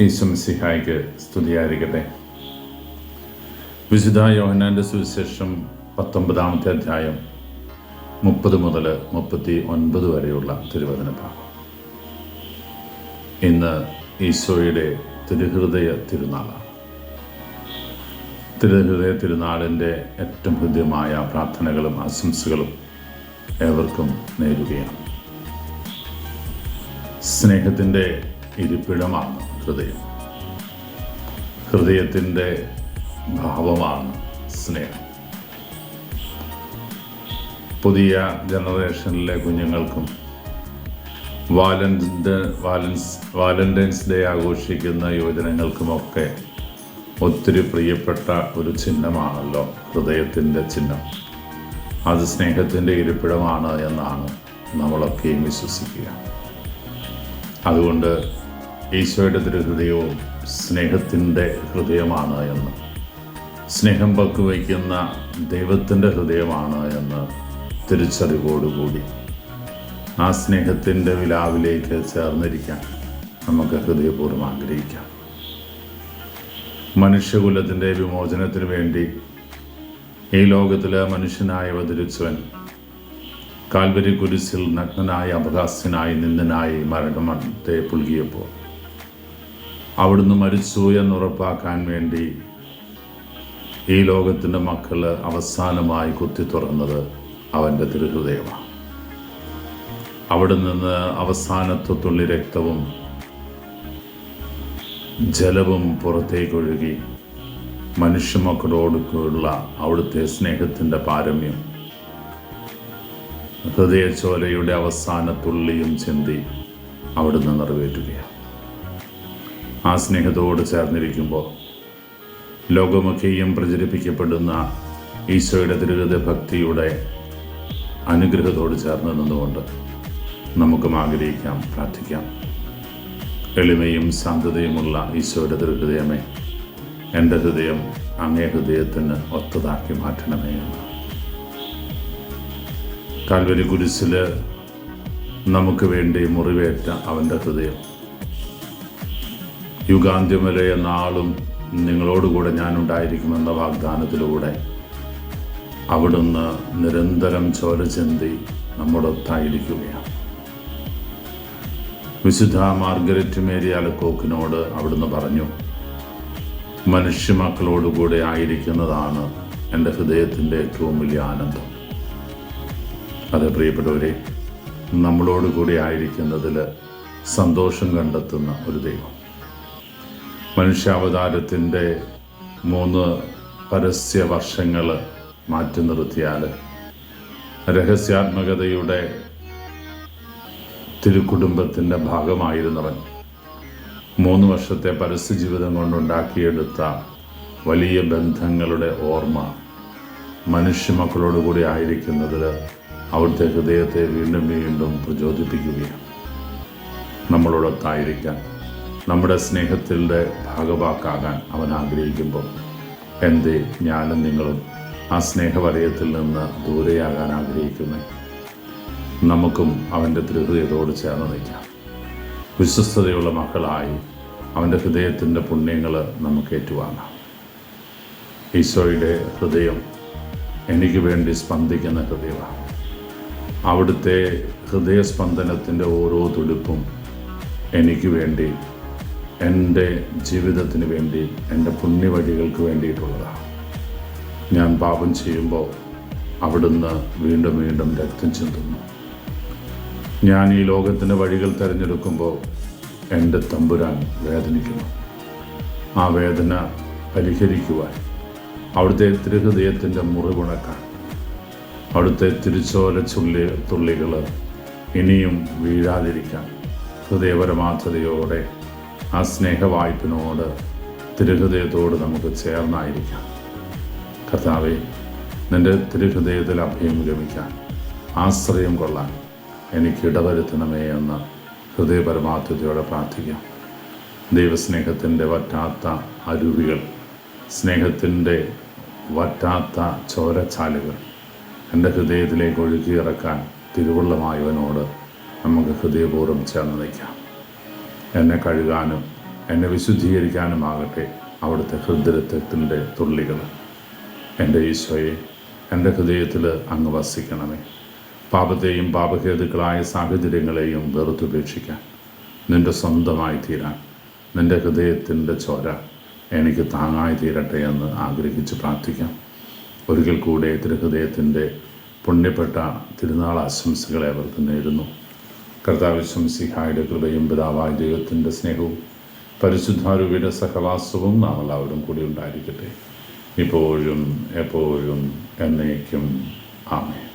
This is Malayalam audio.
ഈശോമിശിഹായ്ക്ക് സ്തുതിയായിരിക്കട്ടെ. വിശുദ്ധ യോഹന്നാൻ്റെ സുവിശേഷം 19 അധ്യായം 30 മുതൽ 39 വരെയുള്ള തിരുവചന ഭാഗം. ഇന്ന് ഈശോയുടെ തിരുഹൃദയ തിരുനാളാണ്. തിരുഹൃദയ തിരുനാളിൻ്റെ ഏറ്റവും ഹൃദ്യമായ പ്രാർത്ഥനകളും ആശംസകളും ഏവർക്കും നേരുകയാണ്. സ്നേഹത്തിൻ്റെ ഇരിപ്പിടമാണ് ഹൃദയം. ഹൃദയത്തിൻ്റെ ഭാവമാണ് സ്നേഹം. പുതിയ ജനറേഷനിലെ കുഞ്ഞുങ്ങൾക്കും വാലന്റൈൻസ് ഡേ ആഘോഷിക്കുന്ന യുവജനങ്ങൾക്കുമൊക്കെ ഒത്തിരി പ്രിയപ്പെട്ട ഒരു ചിഹ്നമാണല്ലോ ഹൃദയത്തിൻ്റെ ചിഹ്നം. അത് സ്നേഹത്തിൻ്റെ ഇരിപ്പിടമാണ് എന്നാണ് നമ്മളൊക്കെയും വിശ്വസിക്കുക. അതുകൊണ്ട് ഈശോയുടെ തിരുഹൃദയവും സ്നേഹത്തിൻ്റെ ഹൃദയമാണ് എന്ന്, സ്നേഹം പങ്കുവയ്ക്കുന്ന ദൈവത്തിൻ്റെ ഹൃദയമാണ് എന്ന് തിരിച്ചറിവോടുകൂടി ആ സ്നേഹത്തിൻ്റെ വിലാവിലേക്ക് ചേർന്നിരിക്കാൻ നമുക്ക് ഹൃദയപൂർവ്വം ആഗ്രഹിക്കാം. മനുഷ്യകുലത്തിൻ്റെ വിമോചനത്തിന് വേണ്ടി ഈ ലോകത്തിലെ മനുഷ്യനായി അവതരിച്ചവൻ കാൽവരി കുരിശിൽ നഗ്നനായി, അപഹാസ്യനായി, നിന്ദനായി മരണത്തെ പുൽകിയപ്പോൾ അവിടുന്ന് മരിച്ചു എന്നുറപ്പാക്കാൻ വേണ്ടി ഈ ലോകത്തിൻ്റെ മക്കൾ അവസാനമായി കുത്തി തുറന്നത് അവൻ്റെ തിരുഹൃദയമാണ്. അവിടെ നിന്ന് അവസാനത്തെ തുള്ളി രക്തവും ജലവും പുറത്തേക്കൊഴുകി മനുഷ്യമക്കളോടുള്ള അവിടുത്തെ സ്നേഹത്തിൻ്റെ പാരമ്യം ഹൃദയച്ചോലയുടെ അവസാന തുള്ളിയും ചിന്തി അവിടുന്ന് നിറവേറ്റുകയാണ്. ആ സ്നേഹത്തോട് ചേർന്നിരിക്കുമ്പോൾ ലോകമൊക്കെയും പ്രചരിപ്പിക്കപ്പെടുന്ന ഈശോയുടെ തിരുഹൃദയ ഭക്തിയുടെ അനുഗ്രഹത്തോട് ചേർന്ന് നിന്നുകൊണ്ട് നമുക്കും ആഗ്രഹിക്കാം, പ്രാർത്ഥിക്കാം. എളിമയും ശാന്തതയുമുള്ള ഈശോയുടെ തിരുഹൃദയമേ, എൻ്റെ ഹൃദയം അങ്ങേ ഹൃദയത്തിന് ഒത്തതാക്കി മാറ്റണമേ എന്ന്. കാൽവരി കുരിശിൽ നമുക്ക് വേണ്ടി മുറിവേറ്റ അവൻ്റെ ഹൃദയം, യുഗാന്ത്യം വരെ നാളും നിങ്ങളോടുകൂടെ ഞാനുണ്ടായിരിക്കുമെന്ന വാഗ്ദാനത്തിലൂടെ അവിടുന്ന് നിരന്തരം ചോര ചിന്തി നമ്മോടൊത്തായിരിക്കുകയാണ്. വിശുദ്ധ മാർഗരറ്റ് മേരി അലക്കോക്കിനോട് അവിടുന്ന് പറഞ്ഞു, മനുഷ്യമക്കളോടുകൂടെ ആയിരിക്കുന്നതാണ് എൻ്റെ ഹൃദയത്തിൻ്റെ ഏറ്റവും വലിയ ആനന്ദം. അതെ പ്രിയപ്പെട്ടവരെ, നമ്മളോടുകൂടി ആയിരിക്കുന്നതിൽ സന്തോഷം കണ്ടെത്തുന്ന ഒരു ദൈവം. മനുഷ്യാവതാരത്തിൻ്റെ 3 പരസ്യ വർഷങ്ങൾ മാറ്റി നിർത്തിയാൽ രഹസ്യാത്മകതയുടെ തിരുക്കുടുംബത്തിൻ്റെ ഭാഗമായിരുന്നവൻ 3 വർഷത്തെ പരസ്യ ജീവിതം കൊണ്ടുണ്ടാക്കിയെടുത്ത വലിയ ബന്ധങ്ങളുടെ ഓർമ്മ മനുഷ്യമക്കളോടുകൂടി ആയിരിക്കുന്നതിൽ അവിടുത്തെ ഹൃദയത്തെ വീണ്ടും വീണ്ടും പ്രചോദിപ്പിക്കുകയാണ്. നമ്മളോടൊത്തായിരിക്കാൻ, നമ്മുടെ സ്നേഹത്തിൻ്റെ ഭാഗവാക്കാകാൻ അവൻ ആഗ്രഹിക്കുമ്പോൾ എന്തേ ഞാനും നിങ്ങളും ആ സ്നേഹവലയത്തിൽ നിന്ന് ദൂരെയാകാൻ ആഗ്രഹിക്കുന്നു? നമുക്കും അവൻ്റെ തിരുഹൃദയത്തോട് ചേർന്ന് നിൽക്കാം. വിശ്വസ്തതയുള്ള മക്കളായി അവൻ്റെ ഹൃദയത്തിൻ്റെ പുണ്യങ്ങൾ നമുക്ക് ഏറ്റുവാങ്ങാം. ഈശോയുടെ ഹൃദയം എനിക്ക് വേണ്ടി സ്പന്ദിക്കുന്ന ഹൃദയമാണ്. അവിടുത്തെ ഹൃദയസ്പന്ദനത്തിൻ്റെ ഓരോ തുടിപ്പും എനിക്ക് വേണ്ടി, എൻ്റെ ജീവിതത്തിന് വേണ്ടി, എൻ്റെ പുണ്യവഴികൾക്ക് വേണ്ടിയിട്ടുള്ളതാണ്. ഞാൻ പാപം ചെയ്യുമ്പോൾ അവിടുന്ന് വീണ്ടും വീണ്ടും രക്തം ചിന്തുന്നു. ഞാൻ ഈ ലോകത്തിൻ്റെ വഴികൾ തിരഞ്ഞെടുക്കുമ്പോൾ എൻ്റെ തമ്പുരാൻ വേദനിക്കുന്നു. ആ വേദന പരിഹരിക്കുവാൻ, അവിടുത്തെ തിരുഹൃദയത്തിൻ്റെ മുറിവുണക്കാൻ, അവിടുത്തെ തിരുച്ചോല തുള്ളികൾ ഇനിയും വീഴാതിരിക്കാൻ ഹൃദയപരമാർത്ഥതയോടെ ആ സ്നേഹവായ്പിനോട്, തിരുഹൃദയത്തോട് നമുക്ക് ചേർന്നായിരിക്കാം. കർത്താവേ, നിൻ്റെ തിരുഹൃദയത്തിൽ അഭയം ലഭിക്കാൻ, ആശ്രയം കൊള്ളാൻ എനിക്ക് ഇടവരുത്തണമേ എന്ന് ഹൃദയപരമാർത്ഥതയോടെ പ്രാർത്ഥിക്കാം. ദൈവസ്നേഹത്തിൻ്റെ വറ്റാത്ത അരുവികൾ, സ്നേഹത്തിൻ്റെ വറ്റാത്ത ചോരച്ചാലുകൾ എൻ്റെ ഹൃദയത്തിലേക്ക് ഒഴുകിയിറക്കാൻ തിരുവുള്ളമായവനോട് നമുക്ക് ഹൃദയപൂർവ്വം ചേർന്ന് നിൽക്കാം. എന്നെ കഴുകാനും എന്നെ വിശുദ്ധീകരിക്കാനുമാകട്ടെ അവിടുത്തെ ഹൃദയത്തിൻ്റെ തുള്ളികൾ. എൻ്റെ ഈശോയെ, എൻ്റെ ഹൃദയത്തിൽ അങ്ങ് വസിക്കണമേ. പാപത്തെയും പാപഹേതുക്കളായ സാഹചര്യങ്ങളെയും വെറുത്തുപേക്ഷിക്കാൻ, നിൻ്റെ സ്വന്തമായി തീരാൻ നിൻ്റെ ഹൃദയത്തിൻ്റെ ചോര എനിക്ക് താങ്ങായി തീരട്ടെ എന്ന് ആഗ്രഹിച്ച് പ്രാർത്ഥിക്കാം. ഒരിക്കൽ കൂടെ തിരുഹൃദയത്തിൻ്റെ പുണ്യപ്പെട്ട തിരുനാൾ ആശംസകളെ അവർക്ക് നേരുന്നു. കർത്താവ് മിശിഹായുടെ കൃപയും പിതാവായ ദൈവത്തിൻ്റെ സ്നേഹവും പരിശുദ്ധാരൂപിയുടെ സഹവാസവും നാം എല്ലാവരും കൂടി ഉണ്ടായിരിക്കട്ടെ, ഇപ്പോഴും എപ്പോഴും എന്നേക്കും. ആമേൻ.